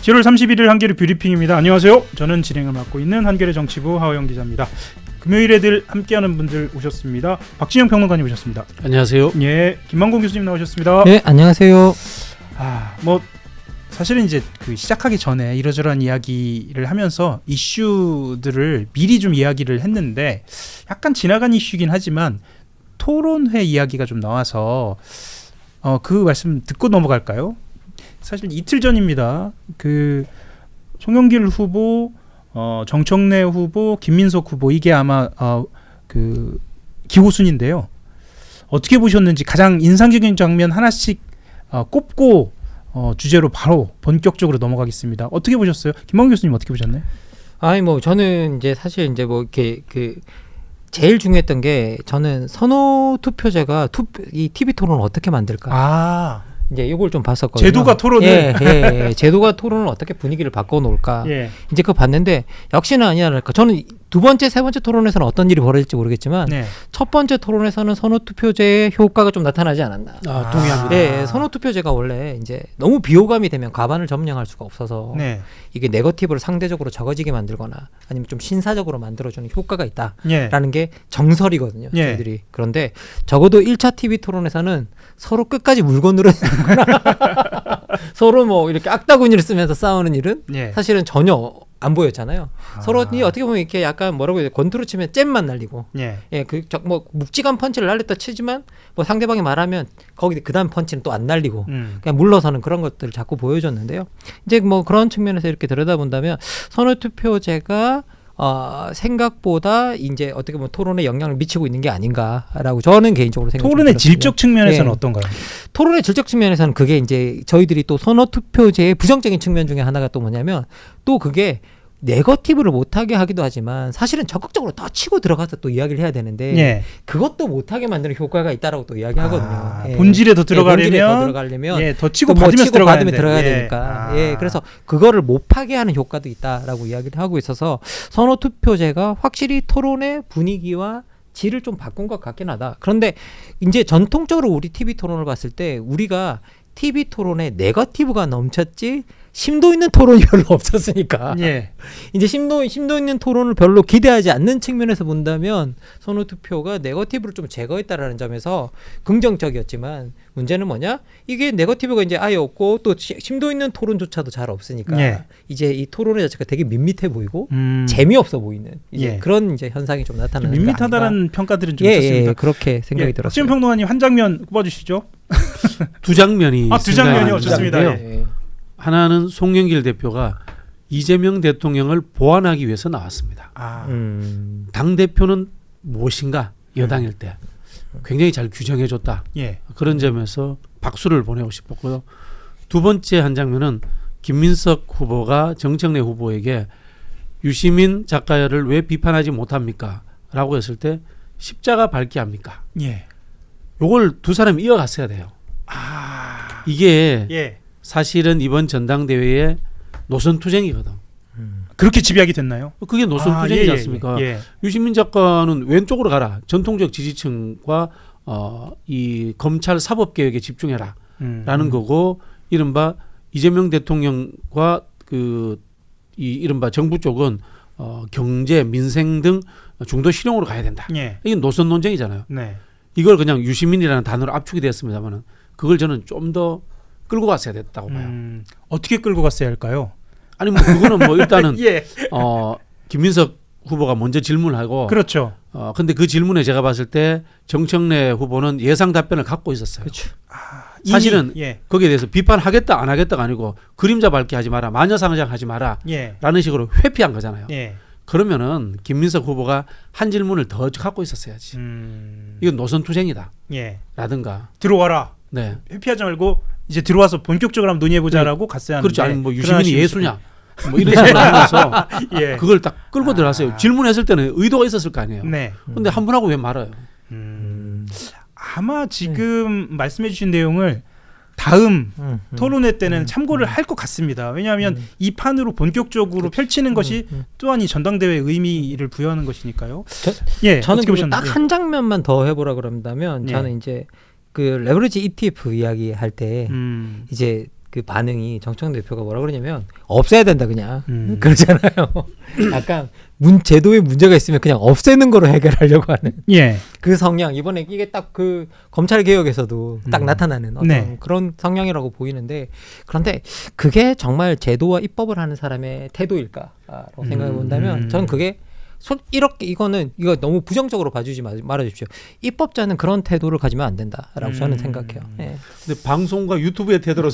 7월 31일 한겨레 뷰리핑입니다. 안녕하세요. 저는 진행을 맡고 있는 한겨레 정치부 하호영 기자입니다. 금요일에 늘 함께하는 분들 오셨습니다. 박진영 평론가님 오셨습니다. 안녕하세요. 예, 김만공 교수님 나오셨습니다. 네, 안녕하세요. 사실은 이제 그 시작하기 전에 이러저러한 이야기를 하면서 이슈들을 미리 좀 이야기를 했는데 약간 지나간 이슈이긴 하지만 토론회 이야기가 좀 나와서 그 말씀 듣고 넘어갈까요? 사실 이틀 전입니다. 그 송영길 후보, 정청래 후보, 김민석 후보 이게 아마 그 기호 순인데요. 어떻게 보셨는지 가장 인상적인 장면 하나씩 꼽고 주제로 바로 본격적으로 넘어가겠습니다. 어떻게 보셨어요? 김만공 교수님 어떻게 보셨나요? 저는 이제 사실 이제 이렇게 제일 중요했던 게 저는 선호 투표제가 이 TV 토론을 어떻게 만들까? 이제 이걸 좀 봤었거든요. 제도가 토론을 제도가 토론을 어떻게 분위기를 바꿔놓을까? 예. 이제 그거 봤는데 역시나 아니랄까. 저는 두 번째, 세 번째 토론에서는 어떤 일이 벌어질지 모르겠지만 첫 번째 토론에서는 선호 투표제의 효과가 좀 나타나지 않았나? 동의합니다. 네, 선호 투표제가 원래 이제 너무 비호감이 되면 과반을 점령할 수가 없어서 이게 네거티브를 상대적으로 적어지게 만들거나 아니면 좀 신사적으로 만들어주는 효과가 있다라는 게 정설이거든요. 저희들이. 그런데 적어도 1차 TV 토론에서는 서로 끝까지 물고 늘어지거나 서로 이렇게 악다구니를 쓰면서 싸우는 일은 사실은 전혀 안 보였잖아요. 서로 어떻게 보면 이렇게 약간 뭐라고 해야 돼? 권투로 치면 잼만 날리고, 묵직한 펀치를 날렸다 치지만 상대방이 말하면 거기 그다음 펀치는 또 안 날리고, 그냥 물러서는 그런 것들을 자꾸 보여줬는데요. 이제 그런 측면에서 이렇게 들여다본다면 선호 투표제가 생각보다 이제 어떻게 보면 토론에 영향을 미치고 있는 게 아닌가라고 저는 개인적으로 생각합니다. 토론의 질적 측면에서는 어떤가요? 토론의 질적 측면에서는 그게 이제 저희들이 또 선호 투표제의 부정적인 측면 중에 하나가 또 뭐냐면 또 그게 네거티브를 못하게 하기도 하지만 사실은 적극적으로 더 치고 들어가서 또 이야기를 해야 되는데 그것도 못하게 만드는 효과가 있다라고 또 이야기하거든요. 본질에 더 들어가려면 더 치고 받으면 들어가야 되니까. 그래서 그거를 못 파게 하는 효과도 있다라고 이야기를 하고 있어서 선호 투표제가 확실히 토론의 분위기와 질을 좀 바꾼 것 같긴 하다. 그런데 이제 전통적으로 우리 TV 토론을 봤을 때 우리가 TV 토론에 네거티브가 넘쳤지 심도 있는 토론이 별로 없었으니까 이제 심도 있는 토론을 별로 기대하지 않는 측면에서 본다면 선호 투표가 네거티브를 좀 제거했다라는 점에서 긍정적이었지만 문제는 뭐냐? 이게 네거티브가 이제 아예 없고 또 심도 있는 토론조차도 잘 없으니까 이제 이 토론의 자체가 되게 밋밋해 보이고 재미없어 보이는 이제 그런 이제 현상이 좀 나타나는 거 밋밋하다라는 평가들은 좀 있었습니다. 그렇게 생각이 들었어요. 박지원 평론가님 한 장면 꼽아주시죠. 두 장면이 두 장면이요. 좋습니다. 하나는 송영길 대표가 이재명 대통령을 보완하기 위해서 나왔습니다. 당대표는 무엇인가 여당일 때 굉장히 잘 규정해줬다. 그런 점에서 박수를 보내고 싶었고요. 두 번째 한 장면은 김민석 후보가 정청래 후보에게 유시민 작가를 왜 비판하지 못합니까? 라고 했을 때 십자가 밟기 합니까? 요걸 두 사람이 이어갔어야 돼요. 이게 사실은 이번 전당대회의 노선투쟁이거든. 그렇게 집약이 됐나요? 그게 노선투쟁이지 않습니까? 유시민 작가는 왼쪽으로 가라. 전통적 지지층과 이 검찰 사법개혁에 집중해라. 라는 거고 이른바 이재명 대통령과 이 이른바 정부 쪽은 경제, 민생 등 중도 실용으로 가야 된다. 이게 노선 논쟁이잖아요. 이걸 그냥 유시민이라는 단어로 압축이 됐습니다만 그걸 저는 좀 더 끌고 갔어야 됐다고 봐요. 어떻게 끌고 갔어야 할까요? 아니 그거는 일단은 김민석 후보가 먼저 질문을 하고 그렇죠. 근데 그 질문에 제가 봤을 때 정청래 후보는 예상 답변을 갖고 있었어요. 그렇죠. 사실은 거기에 대해서 비판하겠다 안 하겠다가 아니고 그림자 밟기 하지 마라, 마녀상장하지 마라 라는 식으로 회피한 거잖아요. 그러면은 김민석 후보가 한 질문을 더 갖고 있었어야지. 이건 노선투쟁이다. 라든가 들어와라. 회피하지 말고 이제 들어와서 본격적으로 한번 논의해보자라고 갔어야 하는데. 그렇죠. 아니 유시민이 예수냐 이런 식으로 하면서 그걸 딱 끌고 들어갔어요. 질문했을 때는 의도가 있었을 거 아니에요. 근데 한 분하고 왜 말아요? 아마 지금 말씀해 주신 내용을 다음 토론회 때는 참고를 할 것 같습니다. 왜냐하면 이 판으로 본격적으로 펼치는 것이 또한 이 전당대회의 의미를 부여하는 것이니까요. 저는 딱 한 장면만 더 해보라 그런다면 저는 이제 그 레버리지 ETF 이야기 할 때 이제 그 반응이 정청 대표가 뭐라 그러냐면 없애야 된다 그냥 그러잖아요. 약간 제도에 문제가 있으면 그냥 없애는 거로 해결하려고 하는 예. 그 성향 이번에 이게 딱 그 검찰 개혁에서도 딱 나타나는 어떤 네. 그런 성향이라고 보이는데 그런데 그게 정말 제도와 입법을 하는 사람의 태도일까라고 생각해 본다면 저는 그게 이렇게 이거 너무 부정적으로 봐주지 말아주십시오. 입법자는 그런 태도를 가지면 안 된다라고 저는 생각해요. 예. 근데 방송과 유튜브의 태도로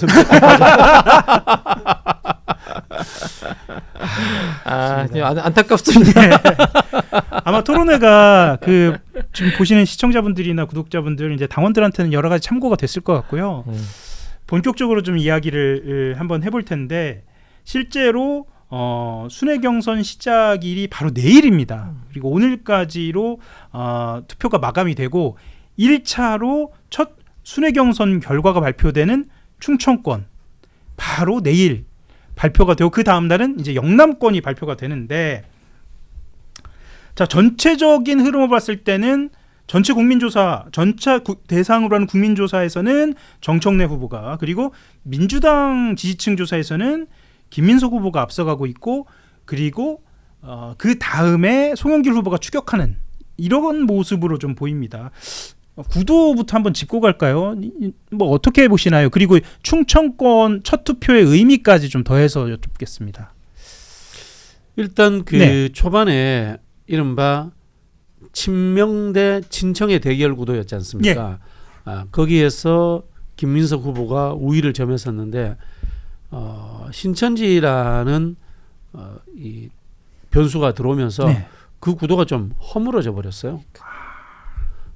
안타깝습니다. 아마 토론회가 그 지금 보시는 시청자분들이나 구독자분들 이제 당원들한테는 여러 가지 참고가 됐을 것 같고요. 본격적으로 좀 이야기를 한번 해볼 텐데 실제로 순회 경선 시작일이 바로 내일입니다. 그리고 오늘까지로 투표가 마감이 되고 1차로 첫 순회 경선 결과가 발표되는 충청권 바로 내일 발표가 되고 그 다음 날은 이제 영남권이 발표가 되는데 자 전체적인 흐름을 봤을 때는 전체 국민조사 전체 대상으로 하는 국민조사에서는 정청래 후보가 그리고 민주당 지지층 조사에서는 김민석 후보가 앞서가고 있고 그리고 그 다음에 송영길 후보가 추격하는 이런 모습으로 좀 보입니다. 구도부터 한번 짚고 갈까요? 뭐 어떻게 보시나요? 그리고 충청권 첫 투표의 의미까지 좀 더해서 여쭙겠습니다. 일단 그 초반에 이른바 친명 대 친청의 대결 구도였지 않습니까? 거기에서 김민석 후보가 우위를 점했었는데 신천지라는 이 변수가 들어오면서 그 구도가 좀 허물어져 버렸어요.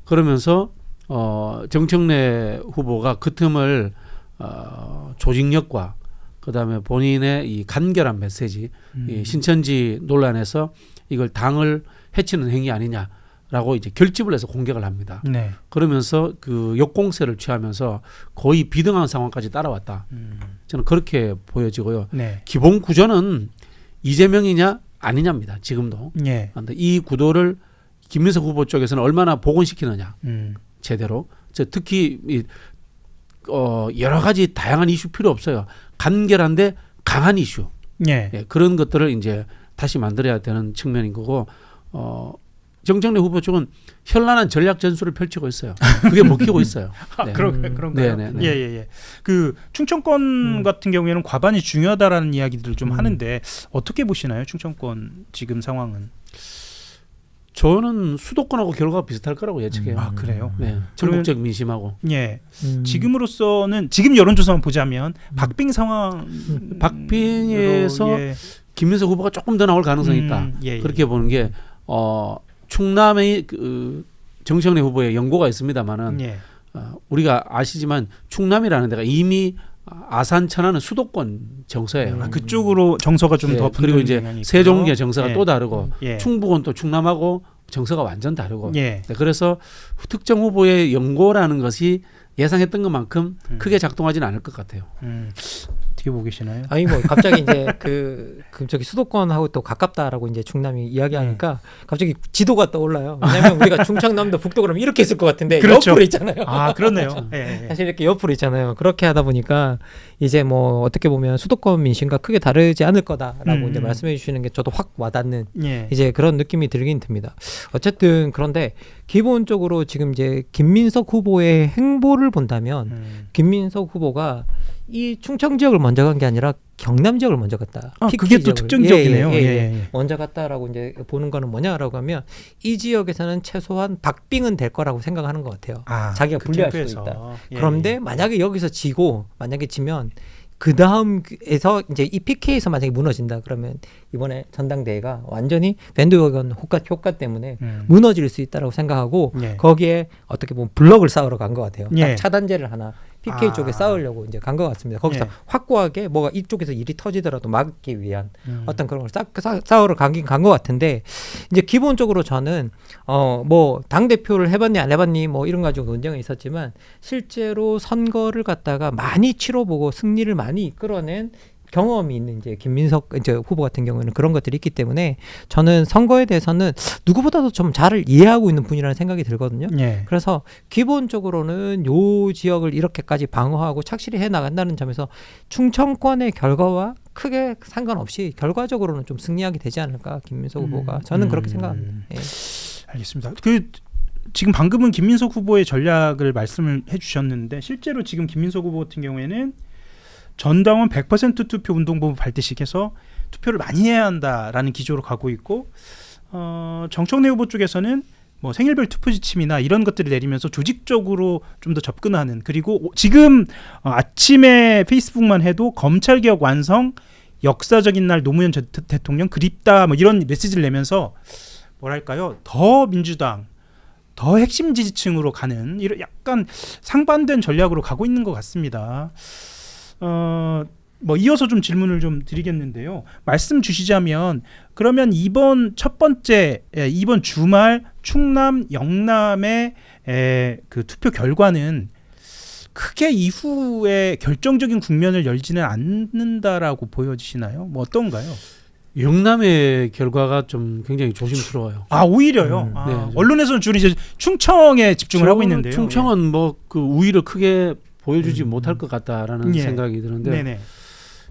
그러면서 정청래 후보가 그 틈을 조직력과 그다음에 본인의 이 간결한 메시지, 이 신천지 논란에서 이걸 당을 해치는 행위 아니냐라고 이제 결집을 해서 공격을 합니다. 그러면서 그 역공세를 취하면서 거의 비등한 상황까지 따라왔다. 저는 그렇게 보여지고요. 기본 구조는 이재명이냐 아니냐입니다. 지금도. 그런데 이 구도를 김민석 후보 쪽에서는 얼마나 복원시키느냐 제대로. 특히 여러 가지 다양한 이슈 필요 없어요. 간결한데 강한 이슈. 그런 것들을 이제 다시 만들어야 되는 측면인 거고 정청래 후보 쪽은 현란한 전략 전술을 펼치고 있어요. 그게 먹히고 있어요. 그런가요? 그 충청권 같은 경우에는 과반이 중요하다라는 이야기들을 좀 하는데 어떻게 보시나요? 충청권 지금 상황은? 저는 수도권하고 결과가 비슷할 거라고 예측해요. 그래요? 전국적 민심하고. 지금으로서는 지금 여론조사만 보자면 박빙 상황. 박빙에서 김민석 후보가 조금 더 나올 가능성이 있다. 그렇게 보는 게 충남의 그 정청래 후보의 연고가 있습니다만은 우리가 아시지만 충남이라는 데가 이미 아산 천안은 수도권 정서예요. 그쪽으로 정서가 좀 더 그리고 이제 세종의 정서가 또 다르고 충북은 또 충남하고 정서가 완전 다르고 그래서 특정 후보의 연고라는 것이 예상했던 것만큼 크게 작동하지는 않을 것 같아요. 어떻게 보고 계시나요? 아니 뭐 갑자기 이제 그 저기 수도권하고 또 가깝다라고 이제 충남이 이야기하니까 갑자기 지도가 떠올라요. 왜냐하면 우리가 충청남도 북도 그러면 이렇게 있을 것 같은데 옆으로 있잖아요. 그렇네요. 사실 이렇게 옆으로 있잖아요. 그렇게 하다 보니까 이제 뭐 어떻게 보면 수도권 민심과 크게 다르지 않을 거다라고 이제 말씀해 주시는 게 저도 확 와닿는 이제 그런 느낌이 들긴 듭니다. 어쨌든 그런데 기본적으로 지금 이제 김민석 후보의 행보를 본다면 김민석 후보가 이 충청 지역을 먼저 간 게 아니라 경남 지역을 먼저 갔다. 그게 또 특징적이네요. 먼저 갔다라고 이제 보는 거는 뭐냐라고 하면 이 지역에서는 최소한 박빙은 될 거라고 생각하는 것 같아요. 자기가 불리할 수도 있다. 그런데 만약에 여기서 지고 만약에 지면 그 다음에서 이제 이 PK에서 만약에 무너진다 그러면 이번에 전당대회가 완전히 밴드웨건 효과 때문에 무너질 수 있다라고 생각하고 거기에 어떻게 보면 블럭을 쌓으러 간 것 같아요. 딱 차단제를 하나 PK 쪽에 쌓으려고 이제 간 것 같습니다. 거기서 확고하게 뭐가 이쪽에서 일이 터지더라도 막기 위한 어떤 그런 걸 쌓으러 간 것 같은데 이제 기본적으로 저는 뭐 당 대표를 해봤니 안 해봤니 뭐 이런 가지고 논쟁은 있었지만 실제로 선거를 갖다가 많이 치러보고 승리를 많이 이끌어낸 경험이 있는 이제 김민석 이제 후보 같은 경우에는 그런 것들이 있기 때문에 저는 선거에 대해서는 누구보다도 좀 잘 이해하고 있는 분이라는 생각이 들거든요. 예. 그래서 기본적으로는 요 지역을 이렇게까지 방어하고 착실히 해 나간다는 점에서 충청권의 결과와 크게 상관없이 결과적으로는 좀 승리하게 되지 않을까 김민석 후보가 저는 그렇게 생각합니다. 예. 알겠습니다. 지금 방금은 김민석 후보의 전략을 말씀을 해주셨는데 실제로 지금 김민석 후보 같은 경우에는 전당원 100% 투표 운동본부 발대식 해서 투표를 많이 해야 한다라는 기조로 가고 있고 정청래 후보 쪽에서는 뭐 생일별 투표 지침이나 이런 것들을 내리면서 조직적으로 좀 더 접근하는 그리고 지금 아침에 페이스북만 해도 검찰개혁 완성 역사적인 날 노무현 전 대통령 그립다 뭐 이런 메시지를 내면서 뭐랄까요 더 민주당 더 핵심 지지층으로 가는 이런 약간 상반된 전략으로 가고 있는 것 같습니다. 뭐 이어서 좀 질문을 좀 드리겠는데요. 말씀 주시자면 그러면 이번 첫 번째 이번 주말 충남 영남의 그 투표 결과는 크게 이후에 결정적인 국면을 열지는 않는다라고 보여지시나요? 뭐 어떤가요? 영남의 결과가 좀 굉장히 조심스러워요. 아 오히려요. 네, 언론에서는 주로 이제 충청에 집중을 하고 있는데요. 충청은 뭐 그 우위를 크게 보여주지 못할 것 같다라는 생각이 드는데 네네.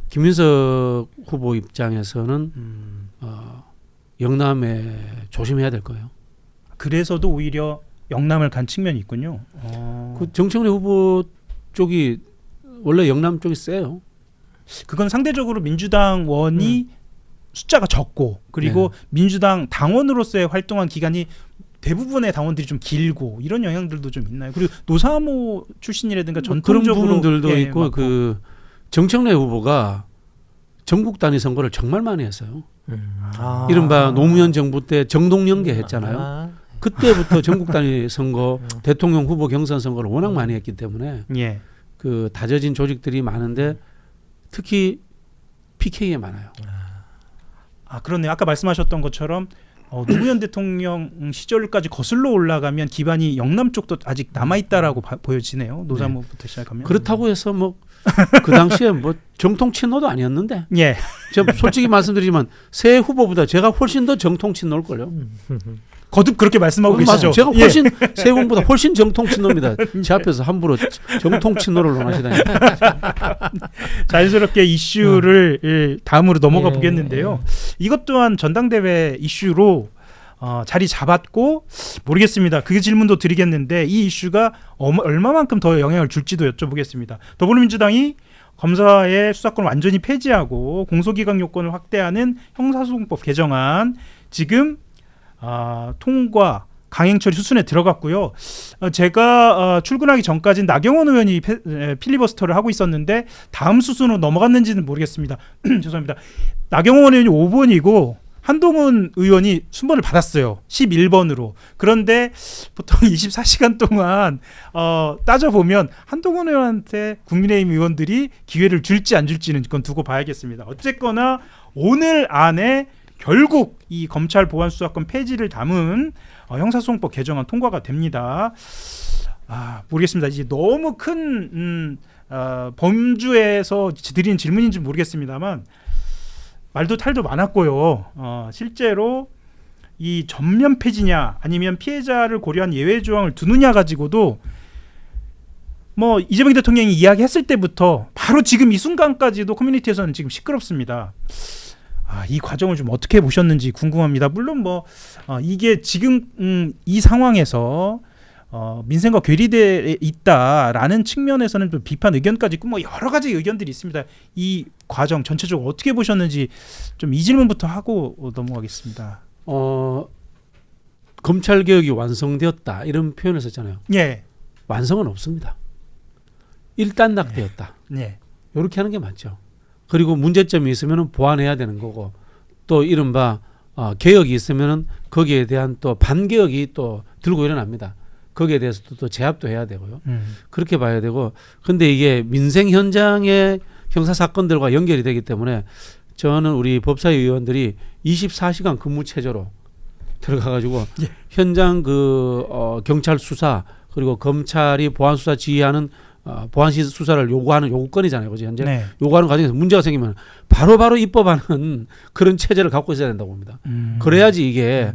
김민석 후보 입장에서는 영남에 조심해야 될 거예요. 그래서도 오히려 영남을 간 측면이 있군요. 그 정청래 후보 쪽이 원래 영남 쪽이 세요. 그건 상대적으로 민주당원이 숫자가 적고 그리고 민주당 당원으로서의 활동한 기간이 대부분의 당원들이 좀 길고 이런 영향들도 좀 있나요? 그리고 노사모 출신이라든가 전통적으로 그런 부분들도 있고 맞고. 그 정청래 후보가 전국 단위 선거를 정말 많이 했어요. 이른바 노무현 정부 때 정동연계 했잖아요. 그때부터 전국 단위 선거, 대통령 후보 경선 선거를 워낙 많이 했기 때문에 그 다져진 조직들이 많은데 특히 PK에 많아요. 아 그렇네요. 아까 말씀하셨던 것처럼 노무현 대통령 시절까지 거슬러 올라가면 기반이 영남 쪽도 아직 남아있다라고 보여지네요. 노사모부터 시작하면. 그렇다고 해서 뭐 그 당시에 뭐 정통 친노도 아니었는데. 예. 제가 솔직히 말씀드리지만 새 후보보다 제가 훨씬 더 정통 친노일걸요. 거듭 그렇게 말씀하고 계시죠. 제가 훨씬 새 후보보다 훨씬 정통 친노입니다. 제 앞에서 함부로 정통 친노를 논하시다니. 자연스럽게 이슈를 다음으로 넘어가 보겠는데요. 이것 또한 전당대회 이슈로 자리 잡았고 모르겠습니다. 그 질문도 드리겠는데 이 이슈가 얼마만큼 더 영향을 줄지도 여쭤보겠습니다. 더불어민주당이 검사의 수사권을 완전히 폐지하고 공소기각 요건을 확대하는 형사소송법 개정안 지금 통과 강행처리 수순에 들어갔고요. 제가 출근하기 전까지는 나경원 의원이 필리버스터를 하고 있었는데 다음 수순으로 넘어갔는지는 모르겠습니다. 죄송합니다. 나경원 의원이 5번이고 한동훈 의원이 순번을 받았어요. 11번으로. 그런데 보통 24시간 동안 따져보면 한동훈 의원한테 국민의힘 의원들이 기회를 줄지 안 줄지는 그건 두고 봐야겠습니다. 어쨌거나 오늘 안에 결국 이 검찰 보안수사권 폐지를 담은 형사소송법 개정안 통과가 됩니다. 모르겠습니다. 이제 너무 큰 범주에서 드리는 질문인지 모르겠습니다만 말도 탈도 많았고요. 실제로 이 전면 폐지냐 아니면 피해자를 고려한 예외 조항을 두느냐 가지고도 뭐 이재명 대통령이 이야기했을 때부터 바로 지금 이 순간까지도 커뮤니티에서는 지금 시끄럽습니다. 이 과정을 좀 어떻게 보셨는지 궁금합니다. 물론 뭐 이게 지금 이 상황에서 민생과 괴리돼 있다라는 측면에서는 좀 비판 의견까지 있고 뭐 여러 가지 의견들이 있습니다. 이 과정 전체적으로 어떻게 보셨는지 좀 이 질문부터 하고 넘어가겠습니다. 검찰 개혁이 완성되었다 이런 표현을 썼잖아요. 예. 완성은 없습니다. 일단락되었다. 네. 이렇게 하는 게 맞죠. 그리고 문제점이 있으면 보완해야 되는 거고 또 이른바 개혁이 있으면 거기에 대한 또 반개혁이 또 들고 일어납니다. 거기에 대해서도 또 제압도 해야 되고요. 그렇게 봐야 되고 근데 이게 민생 현장의 형사 사건들과 연결이 되기 때문에 저는 우리 법사위 의원들이 24시간 근무 체제로 들어가 가지고 현장 그 경찰 수사 그리고 검찰이 보안 수사 지휘하는 보안 수사를 요구하는 요구권이잖아요, 그죠? 현재 네. 요구하는 과정에서 문제가 생기면 바로바로 입법하는 그런 체제를 갖고 있어야 된다고 봅니다. 그래야지 이게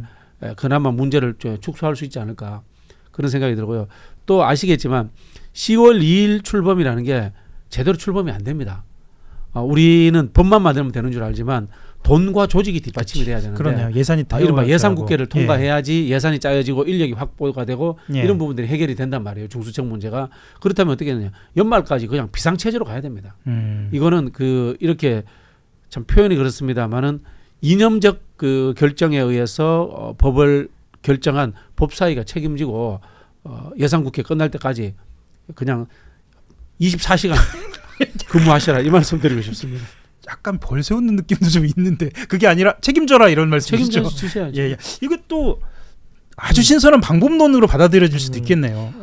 그나마 문제를 축소할 수 있지 않을까 그런 생각이 들고요. 또 아시겠지만 10월 2일 출범이라는 게 제대로 출범이 안 됩니다. 우리는 법만 만들면 되는 줄 알지만 돈과 조직이 뒷받침이 돼야 되는데 그러네요. 예산이 다 이른바 예산국회를 통과해야지 예산이 짜여지고 인력이 확보가 되고 이런 부분들이 해결이 된단 말이에요. 중수청 문제가. 그렇다면 어떻게 되느냐. 연말까지 그냥 비상체제로 가야 됩니다. 이거는 이렇게 참 표현이 그렇습니다만은 이념적 그 결정에 의해서 법을 결정한 법사위가 책임지고 예산국회 끝날 때까지 그냥 24시간 근무하셔라 이 말씀 드리고 싶습니다. 약간 벌 세우는 느낌도 좀 있는데 그게 아니라 책임져라 이런 말씀이시죠. 책임져주셔야죠. 예. 이거 또 아주 신선한 방법론으로 받아들여질 수도 있겠네요.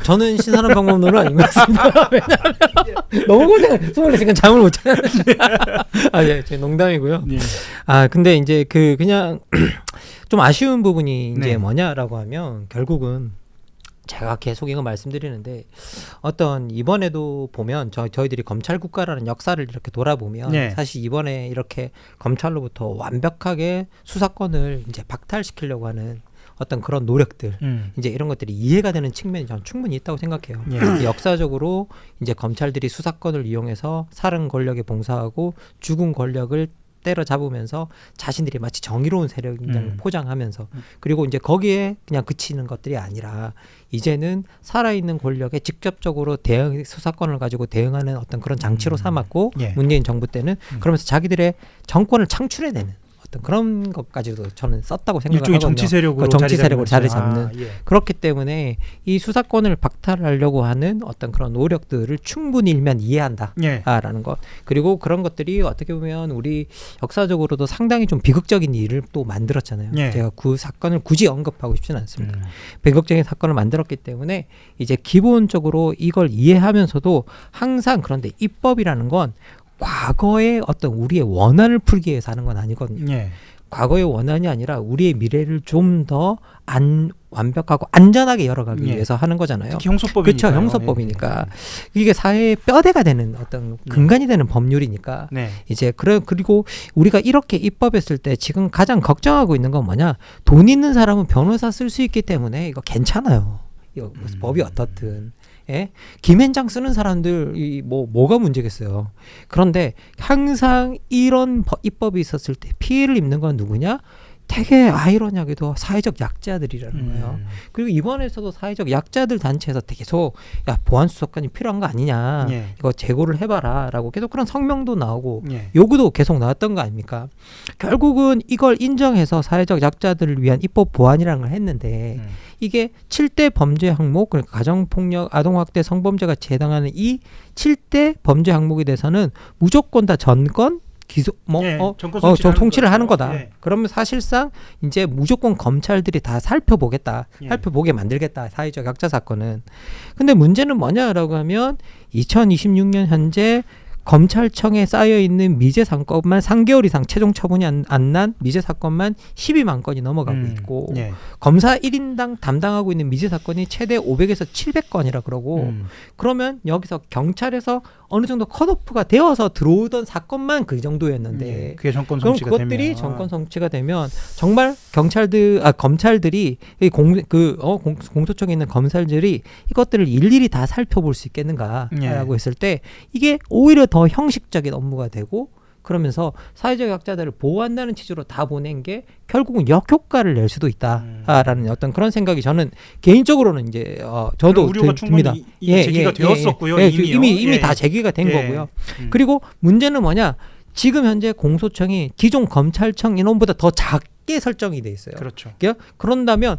저는 신선한 방법론은 아닌 것 같습니다. 왜냐하면 너무 고생 24시간 잠을 못 자요. 제 농담이고요. 근데 이제 그냥 좀 아쉬운 부분이 이제 뭐냐라고 하면 결국은 제가 계속 이거 말씀드리는데 이번에도 보면 저희들이 검찰 국가라는 역사를 이렇게 돌아보면 사실 이번에 이렇게 검찰로부터 완벽하게 수사권을 이제 박탈시키려고 하는 그런 노력들 이제 이런 것들이 이해가 되는 측면이 저는 충분히 있다고 생각해요. 역사적으로 이제 검찰들이 수사권을 이용해서 살은 권력에 봉사하고 죽은 권력을 때려잡으면서 자신들이 마치 정의로운 세력을 포장하면서 그리고 이제 거기에 그냥 그치는 것들이 아니라 이제는 살아있는 권력에 직접적으로 수사권을 가지고 대응하는 그런 장치로 삼았고 문재인 정부 때는 그러면서 자기들의 정권을 창출해내는 그런 것까지도 저는 썼다고 생각하거든요. 일종의 정치 세력으로 자리 잡는. 그렇기 때문에 이 수사권을 박탈하려고 하는 그런 노력들을 충분히 일면 이해한다라는 것. 그리고 그런 것들이 어떻게 보면 우리 역사적으로도 상당히 좀 비극적인 일을 또 만들었잖아요. 제가 그 사건을 굳이 언급하고 싶지는 않습니다. 비극적인 사건을 만들었기 때문에 이제 기본적으로 이걸 이해하면서도 항상 그런데 입법이라는 건 과거의 우리의 원한을 풀기 위해서 하는 건 아니거든요. 과거의 원한이 아니라 우리의 미래를 좀 더 완벽하고 안전하게 열어가기 위해서 하는 거잖아요. 특히 형소법이니까. 그렇죠. 형소법이니까. 이게 사회의 뼈대가 되는 근간이 되는 법률이니까. 이제 그리고 우리가 이렇게 입법했을 때 지금 가장 걱정하고 있는 건 뭐냐? 돈 있는 사람은 변호사 쓸 수 있기 때문에 이거 괜찮아요. 이거 법이 어떻든. 김앤장 쓰는 사람들 뭐가 문제겠어요. 그런데 항상 이런 입법이 있었을 때 피해를 입는 건 누구냐? 되게 아이러니하게도 사회적 약자들이라는 거예요. 그리고 이번에서도 사회적 약자들 단체에서 계속 보안 수사권이 필요한 거 아니냐, 이거 재고를 해봐라라고 계속 그런 성명도 나오고 요구도 계속 나왔던 거 아닙니까? 결국은 이걸 인정해서 사회적 약자들을 위한 입법 보완이라는 걸 했는데 이게 7대 범죄 항목, 그러니까 가정폭력, 아동학대, 성범죄가 해당하는 이 7대 범죄 항목에 대해서는 무조건 다 전권 통치를 하는 거다. 그러면 사실상 이제 무조건 검찰들이 다 살펴보겠다. 살펴보게 만들겠다. 사회적 약자 사건은. 근데 문제는 뭐냐라고 하면 2026년 현재 검찰청에 쌓여있는 미제 사건만 3개월 이상 최종 처분이 안 난 미제 사건만 12만 건이 넘어가고 있고 검사 1인당 담당하고 있는 미제 사건이 최대 500에서 700건이라 그러고 그러면 여기서 경찰에서 어느 정도 컷오프가 되어서 들어오던 사건만 그 정도였는데 그게 정권 그럼 성취가 그것들이 되면. 정권 성취가 되면 정말 검찰들이 공소청에 있는 검찰들이 이것들을 일일이 다 살펴볼 수 있겠는가라고 했을 때 이게 오히려 더 형식적인 업무가 되고 그러면서 사회적 약자들을 보호한다는 취지로 다 보낸 게 결국은 역효과를 낼 수도 있다라는 그런 생각이 저는 개인적으로는 이제 저도 우려가 듭니다. 충분히 제기가 되었었고요. 이미 다 제기가 된 거고요. 그리고 문제는 뭐냐? 지금 현재 공소청이 기존 검찰청 인원보다 더 작게 설정이 돼 있어요. 그렇죠. 그런다면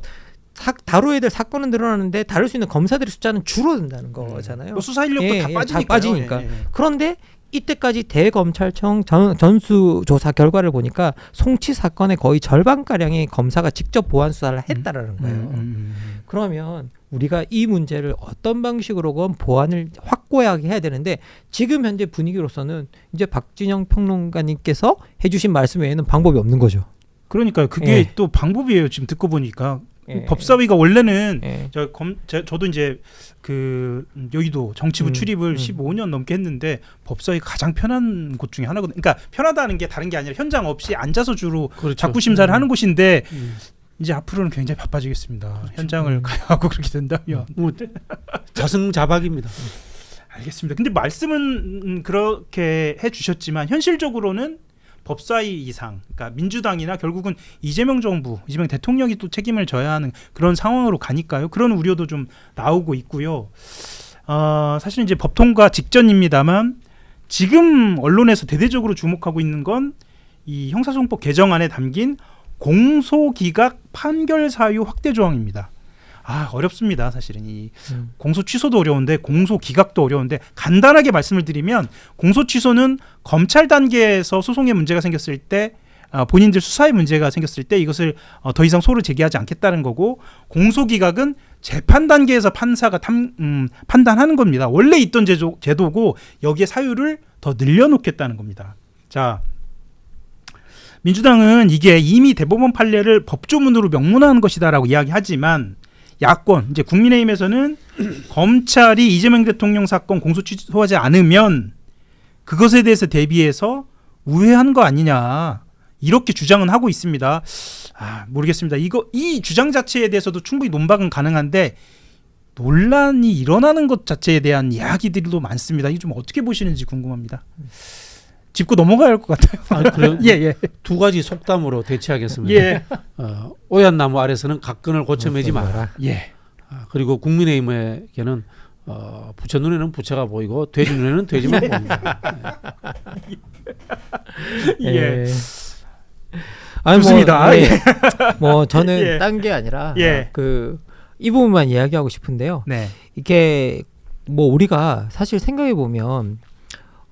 다뤄야 될 사건은 늘어나는데 다룰 수 있는 검사들의 숫자는 줄어든다는 거잖아요. 수사 인력도 다 빠지니까. 그런데 이때까지 대검찰청 전수조사 결과를 보니까 송치 사건의 거의 절반가량의 검사가 직접 보안 수사를 했다라는 거예요. 그러면 우리가 이 문제를 어떤 방식으로건 보안을 확고하게 해야 되는데 지금 현재 분위기로서는 이제 박진영 평론가님께서 해주신 말씀 외에는 방법이 없는 거죠. 그러니까요. 그게 또 방법이에요. 지금 듣고 보니까 법사위가 원래는 저도 이제 그 여의도 정치부 출입을 15년 넘게 했는데 법사위 가장 편한 곳 중에 하나거든요. 그러니까 편하다는 게 다른 게 아니라 현장 없이 앉아서 주로 그렇죠. 작구 심사를 하는 곳인데 이제 앞으로는 굉장히 바빠지겠습니다. 그렇죠. 현장을 가야 하고 그렇게 된다면 자승자박입니다. 알겠습니다. 근데 말씀은 그렇게 해주셨지만 현실적으로는 법사위 이상, 그러니까 민주당이나 결국은 이재명 정부, 이재명 대통령이 또 책임을 져야 하는 그런 상황으로 가니까요. 그런 우려도 좀 나오고 있고요. 사실 이제 법 통과 직전입니다만 지금 언론에서 대대적으로 주목하고 있는 건 이 형사소송법 개정안에 담긴 공소기각 판결 사유 확대 조항입니다. 어렵습니다. 사실은 이 공소 취소도 어려운데 공소 기각도 어려운데 간단하게 말씀을 드리면 공소 취소는 검찰 단계에서 소송에 문제가 생겼을 때 본인들 수사에 문제가 생겼을 때 이것을 더 이상 소를 제기하지 않겠다는 거고 공소 기각은 재판 단계에서 판사가 판단하는 겁니다. 원래 있던 제도고 여기에 사유를 더 늘려놓겠다는 겁니다. 자, 민주당은 이게 이미 대법원 판례를 법조문으로 명문화한 것이다라고 이야기하지만 야권 이제 국민의힘에서는 검찰이 이재명 대통령 사건 공소 취소하지 않으면 그것에 대해서 대비해서 우회한 거 아니냐 이렇게 주장은 하고 있습니다. 모르겠습니다. 이 주장 자체에 대해서도 충분히 논박은 가능한데 논란이 일어나는 것 자체에 대한 이야기들도 많습니다. 이거 좀 어떻게 보시는지 궁금합니다. 짚고 넘어가야 할 것 같아요. 그래요? 예. 두 가지 속담으로 대체하겠습니다. 예. 오얏 나무 아래서는 각근을 고쳐매지 마라. 예. 그리고 국민의힘에게는 부처 눈에는 부처가 보이고 돼지 눈에는 돼지만 보인다. 예. 좋습니다. 뭐 저는 딴 게 아니라 예. 이 부분만 이야기하고 싶은데요. 네. 이게 뭐 우리가 사실 생각해 보면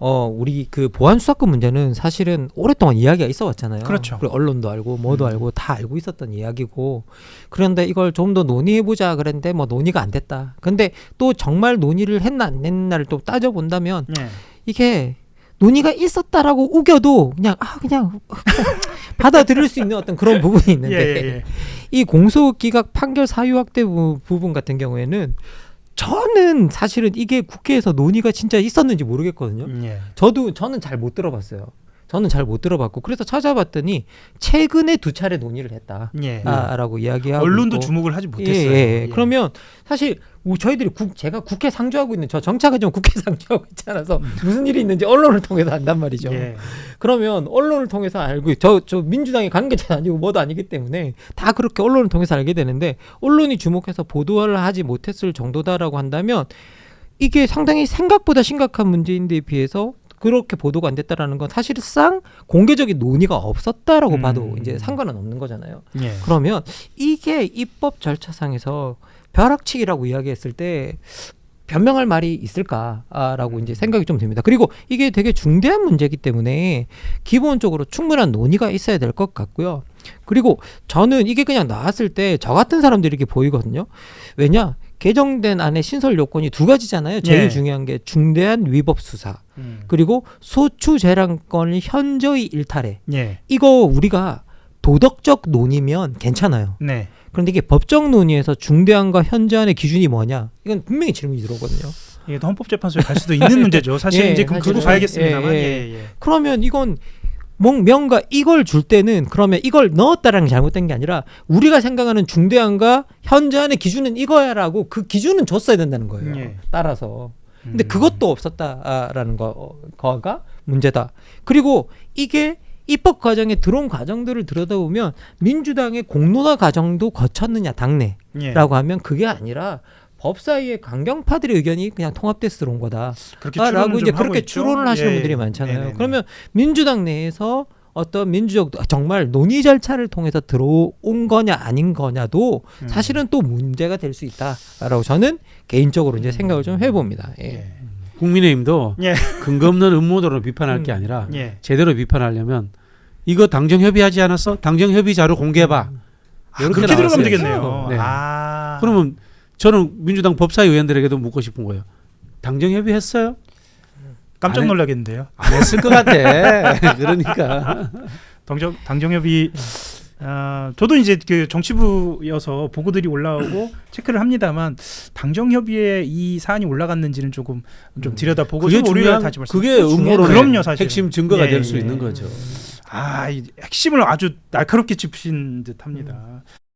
우리 그 보안 수사권 문제는 사실은 오랫동안 이야기가 있어 왔잖아요. 그렇죠. 그리고 언론도 알고 뭐도 알고 다 알고 있었던 이야기고 그런데 이걸 좀 더 논의해 보자 그랬는데 뭐 논의가 안 됐다. 근데 또 정말 논의를 했나 안 했나를 또 따져 본다면 이게 논의가 있었다라고 우겨도 그냥 받아들일 수 있는 어떤 그런 부분이 있는데 이 공소기각 판결 사유 확대 부분 같은 경우에는 저는 사실은 이게 국회에서 논의가 진짜 있었는지 모르겠거든요. 저는 잘 못 들어봤어요. 저는 잘 못 들어봤고 그래서 찾아봤더니 최근에 2차례 논의를 했다라고 이야기하고 언론도 있고. 주목을 하지 못했어요. 그러면 사실 저희들이 제가 국회 상주하고 있는 저 정착은 좀 국회 상주하고 있지 않아서 무슨 일이 있는지 언론을 통해서 안단 말이죠. 그러면 언론을 통해서 알고 저 민주당의 관계자 아니고 뭐도 아니기 때문에 다 그렇게 언론을 통해서 알게 되는데 언론이 주목해서 보도를 하지 못했을 정도다라고 한다면 이게 상당히 생각보다 심각한 문제인데 비해서 그렇게 보도가 안 됐다라는 건 사실상 공개적인 논의가 없었다라고 봐도 이제 상관은 없는 거잖아요. 그러면 이게 입법 절차상에서 벼락치기라고 이야기했을 때 변명할 말이 있을까라고 이제 생각이 좀 듭니다. 그리고 이게 되게 중대한 문제이기 때문에 기본적으로 충분한 논의가 있어야 될 것 같고요. 그리고 저는 이게 그냥 나왔을 때 저 같은 사람들이 이렇게 보이거든요. 왜냐? 개정된 안에 신설 요건이 2가지잖아요. 제일 중요한 게 중대한 위법 수사 그리고 소추 재량권을 현저히 일탈해. 이거 우리가 도덕적 논의면 괜찮아요. 그런데 이게 법적 논의에서 중대한과 현저한의 기준이 뭐냐? 이건 분명히 질문이 들어오거든요. 이게 헌법재판소에 갈 수도 있는 문제죠. 사실 이제 그거 봐야겠습니다만. 그러면 이건 명가 이걸 줄 때는 그러면 이걸 넣었다라는 게 잘못된 게 아니라 우리가 생각하는 중대한과 현저한의 기준은 이거야라고 그 기준은 줬어야 된다는 거예요. 따라서. 근데 그것도 없었다라는 거가 문제다. 그리고 이게 입법 과정에 들어온 과정들을 들여다보면 민주당의 공론화 과정도 거쳤느냐 당내라고 하면 그게 아니라 법사위의 강경파들의 의견이 그냥 통합돼서 들어온 거다. 라고 이제 그렇게 추론을 하시는 분들이 많잖아요. 그러면 민주당 내에서 어떤 민주적 정말 논의 절차를 통해서 들어온 거냐 아닌 거냐도 사실은 또 문제가 될 수 있다라고 저는 개인적으로 이제 생각을 좀 해봅니다. 국민의힘도 근거 없는 음모론을 비판할 게 아니라 제대로 비판하려면 이거 당정 협의하지 않았어? 당정 협의 자료 공개해봐. 그렇게 들어가면 되겠네요. 그러면 저는 민주당 법사위 의원들에게도 묻고 싶은 거예요. 당정 협의했어요? 깜짝 놀라겠는데요. 안 했을 것 같아. 그러니까 당정 협의 저도 이제 그 정치부여서 보고들이 올라오고 체크를 합니다만 당정 협의에 이 사안이 올라갔는지는 조금 좀 들여다보고 그게 중요한 그게 음모론의 핵심 증거가 될 수 있는 거죠. 이 핵심을 아주 날카롭게 짚으신 듯합니다.